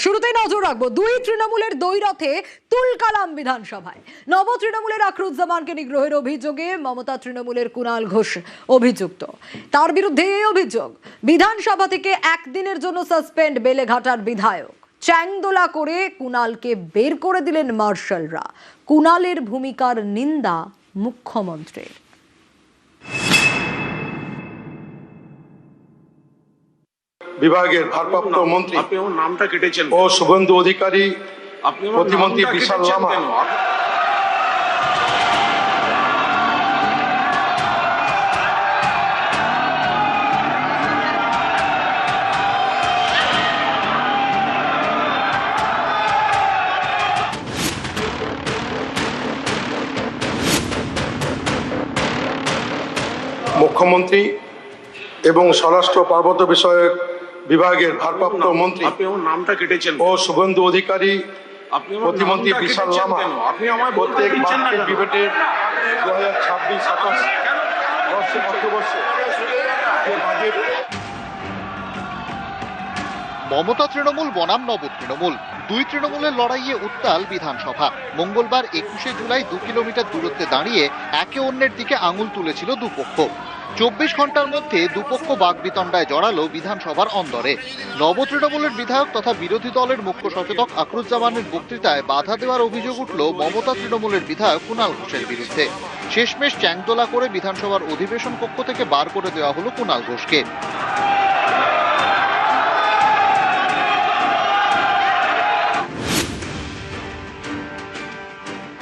শুরুতেই নজর রাখবো দুই তৃণমূলের দ্বৈরথে তুলকালাম বিধানসভায়। নব তৃণমূলের আখরুজ্জামানকে নিগ্রহের অভিযোগে মমতা তৃণমূলের কুণাল ঘোষ অভিযুক্ত। তার বিরুদ্ধে এই অভিযোগ, বিধানসভা থেকে একদিনের জন্য সাসপেন্ড বেলেঘাটার বিধায়ক। চ্যাংদোলা করে কুণালকে বের করে দিলেন মার্শালরা। কুণালের ভূমিকার নিন্দা মুখ্যমন্ত্রীর। বিভাগের ভারপ্রাপ্ত মন্ত্রী আপনি আমার নামটা কেটেছেন ও শুভেন্দু অধিকারী, আপনি আমার প্রতিমন্ত্রী নামটা বিশাল কেটেছেন লামা, কেন? মুখ্যমন্ত্রী এবং স্বরাষ্ট্র পার্বত্য বিষয়ক বিভাগের ভারপ্রাপ্ত মন্ত্রী আপনি আমার নামটা কেটেছেন ও শুভেন্দু অধিকারী, আপনি আমার প্রতিমন্ত্রী নামটা বিশাল কেটেছেন লামা কেন? আপনি আমায় বলতে প্রত্যেক দিচ্ছেন না বার্ষিক কেন? ডিবেটের 2026-27 বর্ষে অর্থবর্ষে যে বাজেট মমতা তৃণমূল বনাম নব তৃণমূল, দুই তৃণমূলের লড়াইয়ে উত্তাল বিধানসভা। মঙ্গলবার 21শে জুলাই 2 কিলোমিটার দূরত্বে দাঁড়িয়ে একে অন্যের দিকে আঙুল তুলেছিল দুপক্ষ। 24 ঘন্টার মধ্যে দুপক্ষ বাগবিতণ্ডায় জড়ালো বিধানসভার অন্দরে। নব তৃণমূলের বিধায়ক তথা বিরোধী দলের মুখ্য সচেতক আখরুজ্জামানের বক্তৃতায় বাধা দেওয়ার অভিযোগ উঠল মমতা তৃণমূলের বিধায়ক কুণাল ঘোষের বিরুদ্ধে। শেষমেশ চ্যাংদোলা করে বিধানসভার অধিবেশন কক্ষ থেকে বার করে দেওয়া হলো কুণাল ঘোষকে।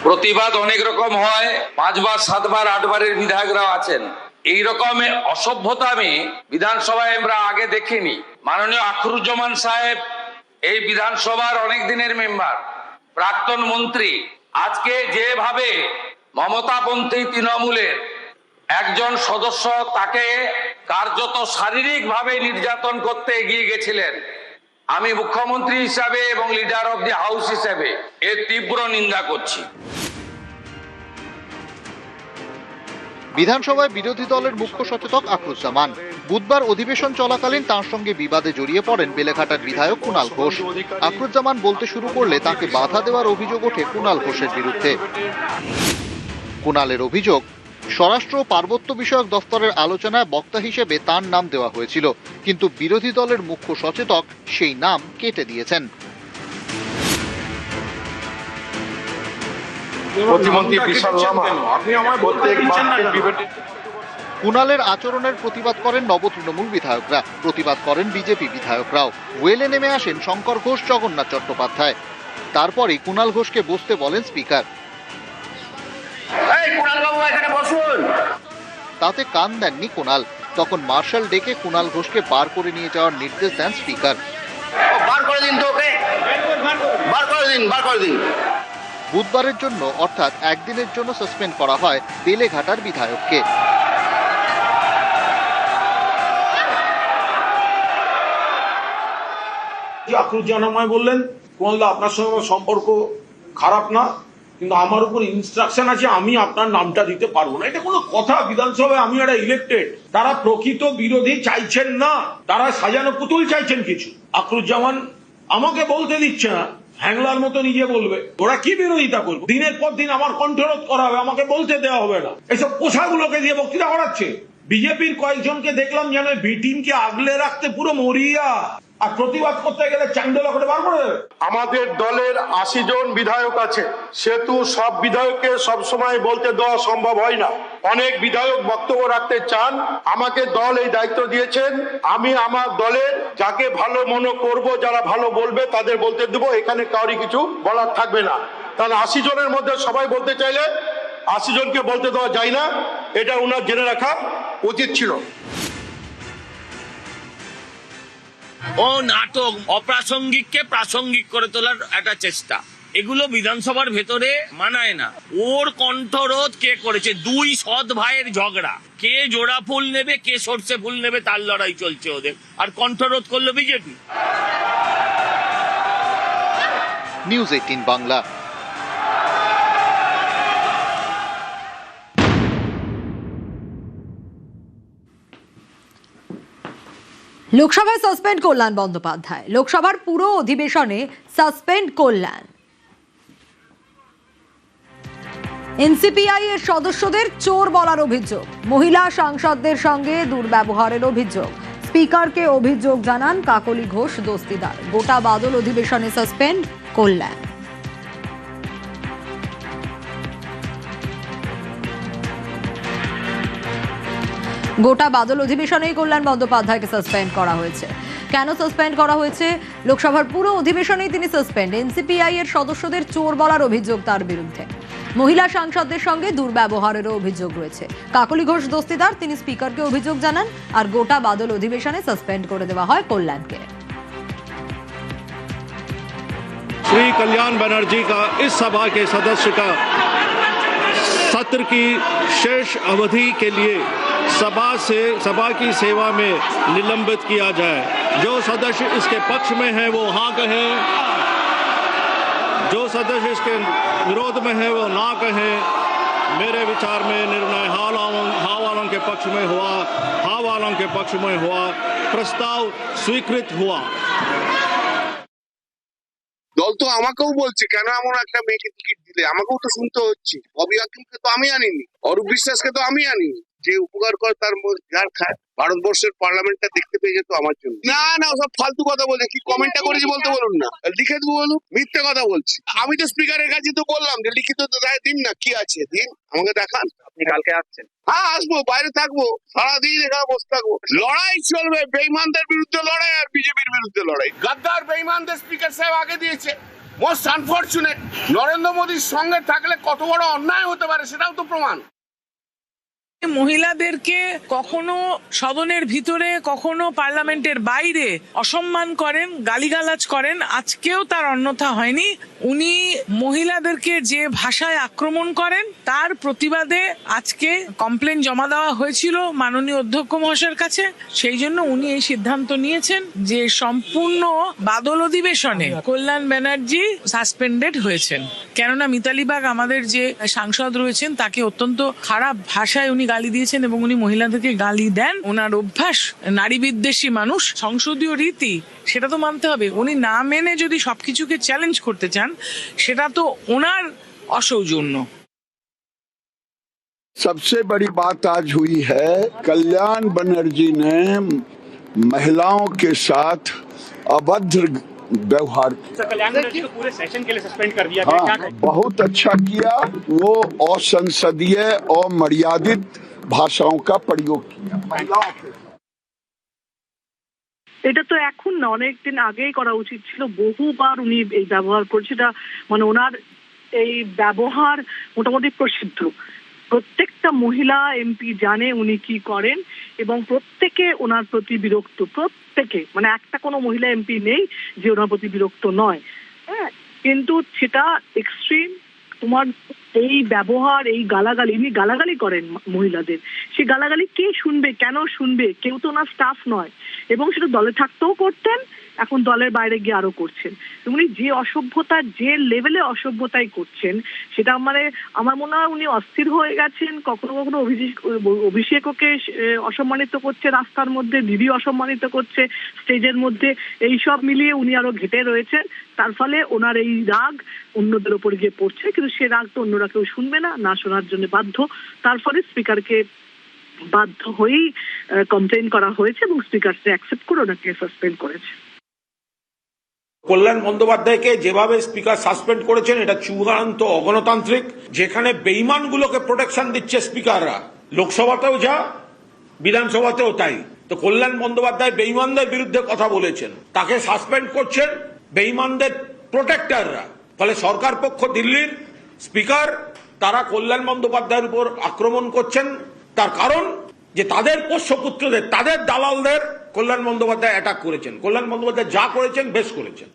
প্রতিবাদ অনেক রকম হয়, 5 বার 7 বার 8 বারের বিধায়করাও আছেন। এই রকম অসভ্যতা আমি বিধানসভায় আমরা আগে দেখিনি। মাননীয় আখরুজ্জামান সাহেব এই বিধানসভার অনেক দিনের মেম্বার, প্রাক্তন মন্ত্রী, আজকে যেভাবে মমতাপন্থী তৃণমূলের একজন সদস্য তাকে কার্যত শারীরিকভাবে নির্যাতন করতে এগিয়ে গেছিলেন, আমি মুখ্যমন্ত্রী হিসাবে এবং লিডার অব দি হাউস হিসেবে এর তীব্র নিন্দা করছি। বিধানসভায় বিরোধী দলের মুখ্য সচেতক আখরুজ্জামান বুধবার অধিবেশন চলাকালীন তার সঙ্গে বিবাদে জড়িয়ে পড়েন বেলেঘাটার বিধায়ক কুণাল ঘোষ। আখরুজ্জামান বলতে শুরু করলে তাকে বাধা দেওয়ার অভিযোগ ওঠে কুণাল ঘোষের বিরুদ্ধে। কুণালের অভিযোগ, স্বরাষ্ট্র ও পার্বত্য বিষয়ক দফতরের আলোচনায় বক্তা হিসেবে তার নাম দেওয়া হয়েছিল, কিন্তু বিরোধী দলের মুখ্য সচেতক সেই নাম কেটে দিয়েছেন। প্রতিমন্ত্রী বিশাল লামা আপনি আমায় বলতে প্রত্যেক দিচ্ছেন না বার্ষিক কেন? ডিবেটে কুণালের আচরণের প্রতিবাদ করেন নব তৃণমূল বিধায়করা, প্রতিবাদ করেন বিজেপি বিধায়করাও। ওয়েলে নেমে আসেন শঙ্কর ঘোষ, জগন্নাথ চট্টোপাধ্যায়। তারপরই কুণাল ঘোষকে বসতে বলেন স্পিকার। তাতে কান দেননি কুণাল। তখন মার্শাল ডেকে কুণাল ঘোষকে বার করে নিয়ে যাওয়ার নির্দেশ দেন স্পিকার। বুধবারের জন্য অর্থাৎ একদিনের জন্য সাসপেন্ড করা হয় বেলেঘাটার বিধায়ককে। আখরুজ্জামান বললেন, কুণালদা আপনার সঙ্গে আমার সম্পর্ক খারাপ না, কিন্তু আমার উপর ইনস্ট্রাকশন আছে, আমি আপনার নামটা দিতে পারবো না। এটা কোনো কথা? বিধানসভায় আমি একটা ইলেক্টেড। তারা প্রকৃত বিরোধী চাইছেন না, তারা সাজানো পুতুল চাইছেন কিছু। আখরুজ্জামান আমাকে বলতে দিচ্ছে না, হ্যাংলার মতো নিজে বলবে। ওরা কি বিরোধিতা করবে? দিনের পর দিন আমার কণ্ঠরোধ করা হবে, আমাকে বলতে দেওয়া হবে না। এইসব পোশাকগুলোকে দিয়ে বক্তৃতা করাচ্ছে। বিজেপির কয়েকজনকে দেখলাম যেন বি টিমকে আগলে রাখতে পুরো মরিয়া, আর প্রতিবাদ করতে গেলে চ্যাংদোলা করে বার করে দেবে। আমাদের দলের 80 জন বিধায়ক আছে, সেহেতু সব বিধায়ককে সব সময় বলতে দেওয়া সম্ভব হয় না। অনেক বিধায়ক বক্তব্য রাখতে চান, আমাকে দল এই দায়িত্ব দিয়েছেন, আমি আমার দলের যাকে ভালো মনে করব, যারা ভালো বলবে তাদের বলতে দেবো, এখানে কাউরি কিছু বলার থাকবে না। কারণ 80 জনের মধ্যে সবাই বলতে চাইলে 80 জনকে বলতে দেওয়া যায় না, এটা উনার জেনে রাখা উচিত ছিল। ও নাটক, অপ্রাসঙ্গিককে প্রাসঙ্গিক করে তোলার একটা চেষ্টা, এগুলো বিধানসভার ভেতরে মানায় না। ওর কণ্ঠরোধ কে করেছে? দুই সৎ ভাইয়ের ঝগড়া, কে জোড়া ফুল নেবে কে সর্ষে ফুল নেবে তার লড়াই চলছে ওদের, আর কণ্ঠরোধ করলো বিজেপি। নিউজ 18 বাংলা। লোকসভায় সাসপেন্ড কল্যাণ বন্দ্যোপাধ্যায়। লোকসভার পুরো অধিবেশনে সাসপেন্ড কল্যাণ। এনসিপিআই এর সদস্যদের চোর বলার অভিযোগ, মহিলা সাংসদদের সঙ্গে দুর্ব্যবহারের অভিযোগ। স্পিকারকে অভিযোগ জানান কাকলি ঘোষ দস্তিদার। গোটা বাদল অধিবেশনে সাসপেন্ড কল্যাণ। গোটা বাদল অধিবেশনেই কল্যাণ বন্দ্যোপাধ্যায়কে সাসপেন্ড করা হয়েছে। কেন সাসপেন্ড করা হয়েছে? লোকসভার পুরো অধিবেশনেই তিনি সাসপেন্ড। এনসিপিআই এর সদস্যদের চোর বলার অভিযোগ তার বিরুদ্ধে। মহিলা সাংসদদের সঙ্গে দুর্ব্যবহারেরও অভিযোগ রয়েছে। কাকলি ঘোষ দস্তিদার, তিনি স্পিকারকে অভিযোগ জানান আর গোটা বাদল অধিবেশনে সাসপেন্ড করে দেওয়া হয় কল্যাণকে। श्री कल्याण बनर्जी का इस सभा के सदस्य का सत्र की शेष अवधि के लिए सभा की सेवा में निलंबित किया जाए। जो सदस्य इसके पक्ष में है वो हाँ कहें, जो सदस्य इसके विरोध में है वो ना कहें। मेरे विचार में निर्णय हाँ वालों के पक्ष में हुआ, हाँ वालों के पक्ष में हुआ। प्रस्ताव स्वीकृत हुआ। দল তো আমাকেও বলছে কেন এমন একটা মেয়েকে টিকিট দিলে, আমাকেও তো শুনতে হচ্ছে। ববি আকিমকে তো আমি আনিনি, অরূপ বিশ্বাসকে তো আমি আনিনি। যে উপকার করে তার যার খায়। ভারতবর্ষের পার্লামেন্টটা দেখতে পেয়ে যেত আমার জন্য। না না, ওসব ফালতু কথা বলছে। কি কমেন্টটা করেছি বলতে বলুন না, লিখে দেবো বলুন। মিথ্যে কথা বলছি। আমি তো স্পিকারের কাছে তো বললাম যে লিখিত তো রায় দিন না, কি আছে দিন, আমাকে দেখান। আপনি কালকে আসছেন? হ্যাঁ আসবো, বাইরে থাকবো, সারাদিন এখানে বসে থাকবো। লড়াই চলবে, বেঈমানদের বিরুদ্ধে লড়াই আর বিজেপির বিরুদ্ধে লড়াই। গাদ্দার বেঈমানদের স্পিকার সাহেব আগে দিয়েছে। Most unfortunate. নরেন্দ্র মোদীর সঙ্গে থাকলে কত বড় অন্যায় হতে পারে সেটাও তো প্রমাণ। মহিলাদেরকে কখনো সদনের ভিতরে কখনো পার্লামেন্টের বাইরে অসম্মান করেন, গালিগালাজ করেন। আজকেও তার অন্যথা হয়নি। উনি মহিলাদেরকে যে ভাষায় আক্রমণ করেন তার প্রতিবাদে আজকে কমপ্লেন জমা দেওয়া হয়েছিল মাননীয় অধ্যক্ষ মহাশয়ের কাছে। সেই জন্য উনি এই সিদ্ধান্ত নিয়েছেন যে সম্পূর্ণ বাদল অধিবেশনে কল্যাণ ব্যানার্জি সাসপেন্ডেড হয়েছেন। কেননা মিতালি বাগ আমাদের যে সাংসদ রয়েছেন তাকে অত্যন্ত খারাপ ভাষায় উনি গালি দিয়েছেন এবং উনি মহিলাদেরকে গালি দেন। ওনার অভ্যাস নারী বিদ্বেষী মানুষ। সংসদীয় রীতি সেটা তো মানতে হবে। উনি না মেনে যদি সবকিছুকে চ্যালেঞ্জ করতে চান সেটা তো ওনার অসৌজন্য। सबसे बड़ी बात आज हुई है, कल्याण बनर्जी ने महिलाओं के साथ अभद्र व्यवहार। कल्याण बनर्जी को पूरे सेशन के लिए सस्पेंड कर दिया गया। हाँ, बहुत अच्छा किया। वो असंसदीय और मर्यादित भाषाओं का प्रयोग किया महिलाओं के। এটা তো এখন না, অনেকদিন আগেই করা উচিত ছিল। বহুবার উনি এই ব্যবহার করছে। এটা মানে ওনার এই ব্যবহার মোটামুটি প্রসিদ্ধ। প্রত্যেকটা মহিলা এমপি জানে উনি কি করেন এবং প্রত্যেকে ওনার প্রতি বিরক্ত। প্রত্যেকে, মানে একটা কোনো মহিলা এমপি নেই যে ওনার প্রতি বিরক্ত নয়। হ্যাঁ, কিন্তু সেটা এক্সট্রিম। তোমার এই ব্যবহার, এই গালাগালি, ইনি গালাগালি করেন মহিলাদের। সে গালাগালি কে শুনবে, কেন শুনবে? কেউ তো ওনার স্টাফ নয়। এবং সেটা দলে থাকতেও করতেন, এখন দলের বাইরে গিয়ে আরো করছেন। উনি যে অসভ্যতা, যে লেভেলে অসভ্যতাই করছেন সেটা মানে আমার মনে হয় উনি অস্থির হয়ে গেছেন। কখনো কখনো অভিষেককে অসম্মানিত করছে রাস্তার মধ্যে, দিদি অসম্মানিত করছে স্টেজের মধ্যে। এই সব মিলিয়ে উনি আরো ঘেটে রয়েছেন। তার ফলে ওনার এই রাগ অন্যদের ওপর গিয়ে পড়ছে, কিন্তু সে রাগ তো অন্যরা কেউ শুনবে না, না শোনার জন্য বাধ্য। তার ফলে স্পিকারকে বাধ্য হয়েই কমপ্লেন করা হয়েছে এবং স্পিকার অ্যাকসেপ্ট করে ওনাকে সাসপেন্ড করেছে। কল্যাণ বন্দ্যোপাধ্যায়কে যেভাবে স্পিকার সাসপেন্ড করেছেন এটা চূড়ান্ত অগণতান্ত্রিক। যেখানে বেঈমানগুলোকে প্রোটেকশন দিচ্ছে স্পিকাররা, লোকসভাতেও যা বিধানসভাতেও তাই। তো কল্যাণ বন্দ্যোপাধ্যায় বেঈমানদের বিরুদ্ধে কথা বলেছেন, তাকে সাসপেন্ড করছেন বেঈমানদের প্রোটেক্টররা। ফলে সরকার পক্ষ, দিল্লির স্পিকার, তারা কল্যাণ বন্দ্যোপাধ্যায়ের উপর আক্রমণ করছেন। তার কারণ যে তাদের পোষ্যপুত্রদের, তাদের দালালদের কল্যাণ বন্দ্যোপাধ্যায় অ্যাটাক করেছেন। কল্যাণ বন্দ্যোপাধ্যায় যা করেছেন বেশ করেছেন।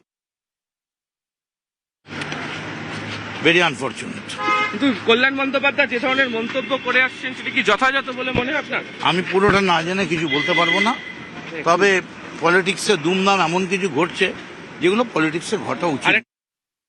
Very unfortunate. কিন্তু কল্যাণ বন্দ্যোপাধ্যায় যে ধরনের মন্তব্য করে আসছেন সেটা কি যথাযথ বলে মনে হয় আপনার? আমি পুরোটা না জেনে কিছু বলতে পারবো না, তবে পলিটিক্সে দুমদাম এমন কিছু ঘটছে যেগুলো পলিটিক্সে ঘটা উচিত।